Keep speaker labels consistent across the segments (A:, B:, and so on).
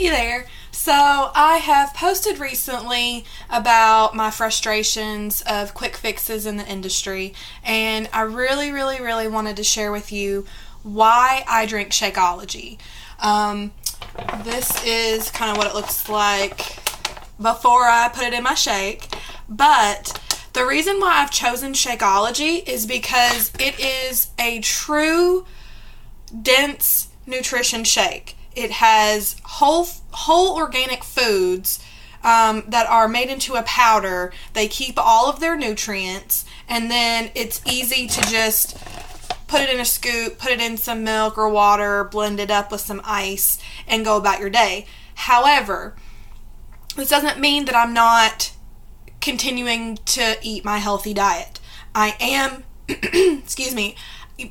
A: Hey there. So I have posted recently about my frustrations of quick fixes in the industry, and I really wanted to share with you why I drink Shakeology. This is kind of what it looks like before I put it in my shake, but the reason why I've chosen Shakeology is because it is a true dense nutrition shake. It has whole organic foods that are made into a powder. They keep all of their nutrients, and then it's easy to just put it in a scoop, put it in some milk or water, blend it up with some ice, and go about your day. However, this doesn't mean that I'm not continuing to eat my healthy diet. I am, excuse me,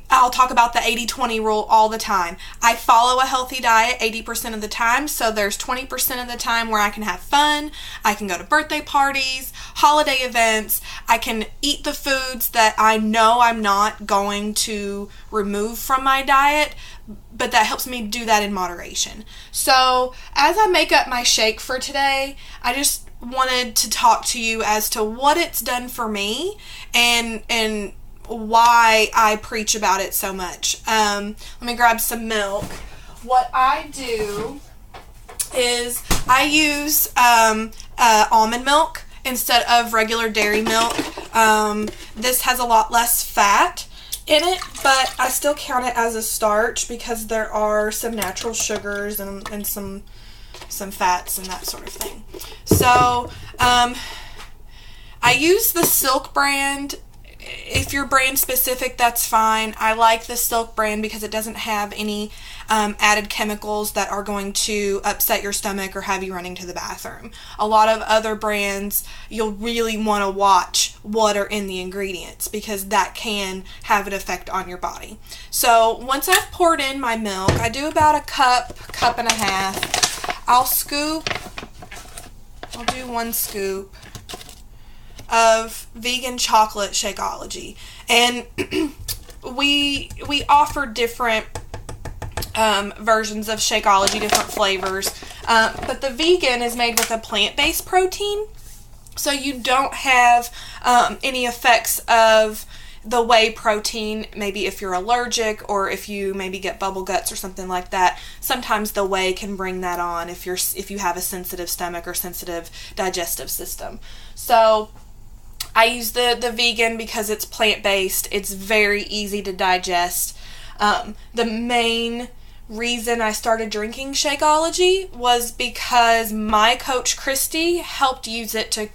A: I'll talk about the 80-20 rule all the time. I follow a healthy diet 80% of the time, so there's 20% of the time where I can have fun. I can go to birthday parties, holiday events. I can eat the foods that I know I'm not going to remove from my diet, but that helps me do that in moderation. So as I make up my shake for today, I just wanted to talk to you as to what it's done for me and why I preach about it so much. Let me grab some milk. What I do is I use almond milk instead of regular dairy milk. This has a lot less fat in it, but I still count it as a starch because there are some natural sugars and some fats and that sort of thing. So I use the Silk brand. If you're brand specific, that's fine. I like the Silk brand because it doesn't have any added chemicals that are going to upset your stomach or have you running to the bathroom. A lot of other brands, you'll really want to watch what are in the ingredients because that can have an effect on your body. So once I've poured in my milk, I do about a cup and a half. I'll do 1 scoop of vegan chocolate Shakeology, and we offer different versions of Shakeology, different flavors, but the vegan is made with a plant-based protein, so you don't have any effects of the whey protein. Maybe if you're allergic or if you maybe get bubble guts or something like that, sometimes the whey can bring that on if you have a sensitive stomach or sensitive digestive system. So I use the vegan because it's plant-based. It's very easy to digest. The main reason I started drinking Shakeology was because my coach Christy helped use it to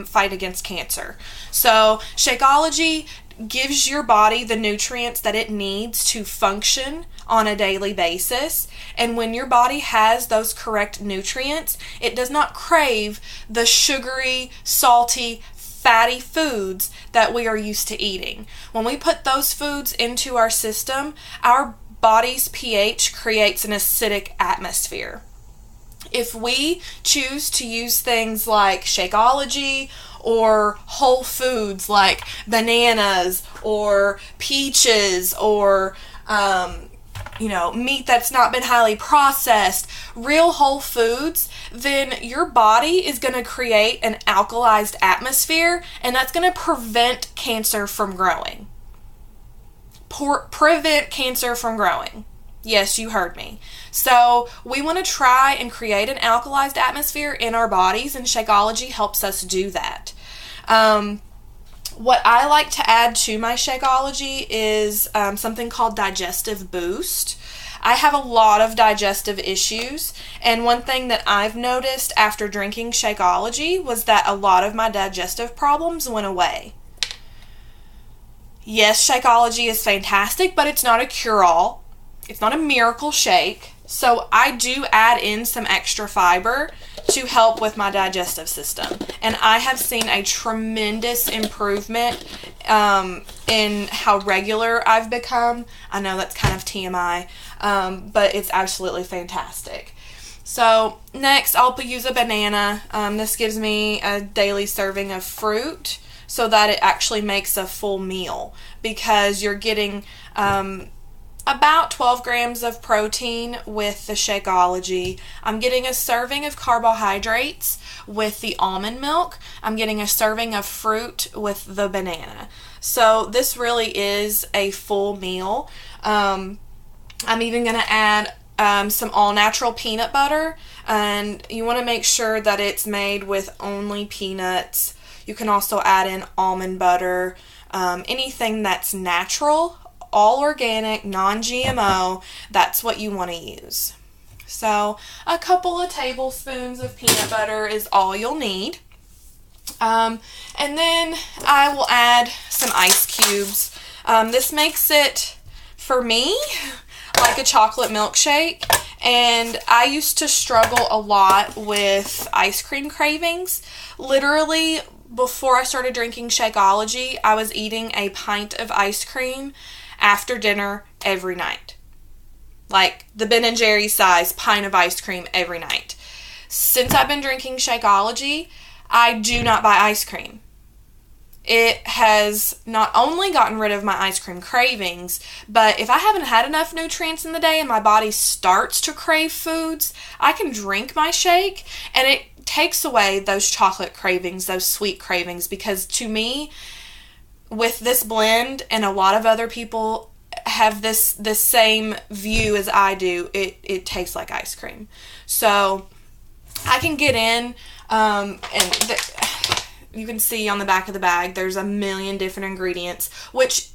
A: fight against cancer. So Shakeology gives your body the nutrients that it needs to function on a daily basis, and when your body has those correct nutrients, it does not crave the sugary, salty, fatty foods that we are used to eating. When we put those foods into our system, our body's pH creates an acidic atmosphere. If we choose to use things like Shakeology or whole foods like bananas or peaches or meat that's not been highly processed, real whole foods, then your body is going to create an alkalized atmosphere, and that's going to prevent cancer from growing. Prevent cancer from growing. Yes, you heard me. So we want to try and create an alkalized atmosphere in our bodies, and Shakeology helps us do that. What I like to add to my Shakeology is something called Digestive Boost. I have a lot of digestive issues, and one thing that I've noticed after drinking Shakeology was that a lot of my digestive problems went away. Yes, Shakeology is fantastic, but it's not a cure-all. It's not a miracle shake. So I do add in some extra fiber to help with my digestive system. And I have seen a tremendous improvement in how regular I've become. I know that's kind of TMI, but it's absolutely fantastic. So next I'll use a banana. This gives me a daily serving of fruit so that it actually makes a full meal, because you're getting about 12 grams of protein with the Shakeology. I'm getting a serving of carbohydrates with the almond milk. I'm getting a serving of fruit with the banana. So this really is a full meal. I'm even going to add some all-natural peanut butter, and you want to make sure that it's made with only peanuts. You can also add in almond butter, anything that's natural, all organic, non-GMO, that's what you want to use. So a couple of tablespoons of peanut butter is all you'll need. And then I will add some ice cubes. This makes it, for me, like a chocolate milkshake, and I used to struggle a lot with ice cream cravings. Literally, before I started drinking Shakeology, I was eating a pint of ice cream after dinner every night. Like the Ben & Jerry's size pint of ice cream every night. Since I've been drinking Shakeology, I do not buy ice cream. It has not only gotten rid of my ice cream cravings, but if I haven't had enough nutrients in the day and my body starts to crave foods, I can drink my shake and it takes away those chocolate cravings, those sweet cravings, because to me, with this blend, and a lot of other people have this same view as I do, it tastes like ice cream. So I can get in, you can see on the back of the bag, there's a million different ingredients, which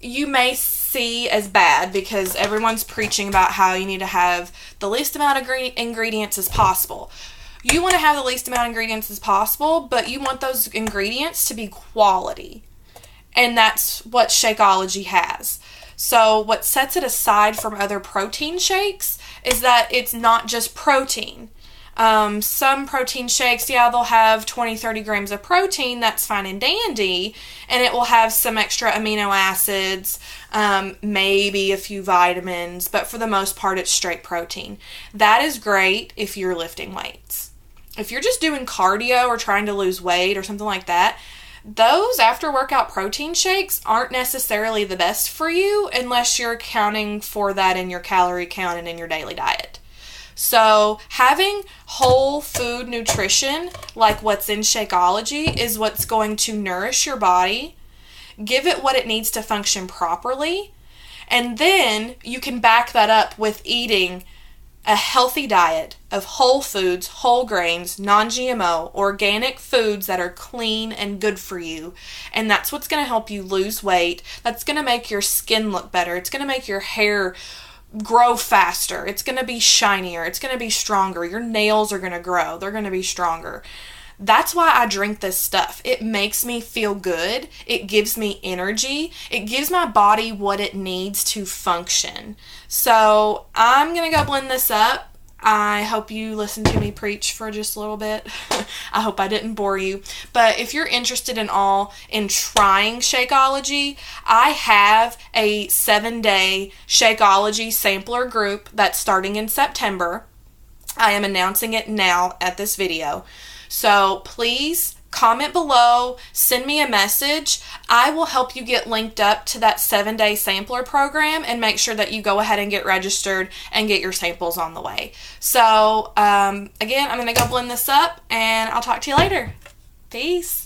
A: you may see as bad because everyone's preaching about how you need to have the least amount of ingredients as possible. You want to have the least amount of ingredients as possible, but you want those ingredients to be quality. And that's what Shakeology has. So what sets it aside from other protein shakes is that it's not just protein. Some protein shakes, yeah, they'll have 20-30 grams of protein, that's fine and dandy, and it will have some extra amino acids, maybe a few vitamins, but for the most part it's straight protein. That is great if you're lifting weights. If you're just doing cardio or trying to lose weight or something like that, those after workout protein shakes aren't necessarily the best for you unless you're accounting for that in your calorie count and in your daily diet. So having whole food nutrition like what's in Shakeology is what's going to nourish your body, give it what it needs to function properly, and then you can back that up with eating a healthy diet of whole foods, whole grains, non-GMO, organic foods that are clean and good for you. And that's what's going to help you lose weight. That's going to make your skin look better. It's going to make your hair grow faster. It's going to be shinier. It's going to be stronger. Your nails are going to grow. They're going to be stronger. That's why I drink this stuff. It makes me feel good. It gives me energy. It gives my body what it needs to function. So I'm going to go blend this up. I hope you listened to me preach for just a little bit. I hope I didn't bore you. But if you're interested in trying Shakeology, I have a 7-day Shakeology sampler group that's starting in September. I am announcing it now at this video. So please comment below, send me a message. I will help you get linked up to that 7-day sampler program and make sure that you go ahead and get registered and get your samples on the way. So again, I'm going to go blend this up and I'll talk to you later. Peace.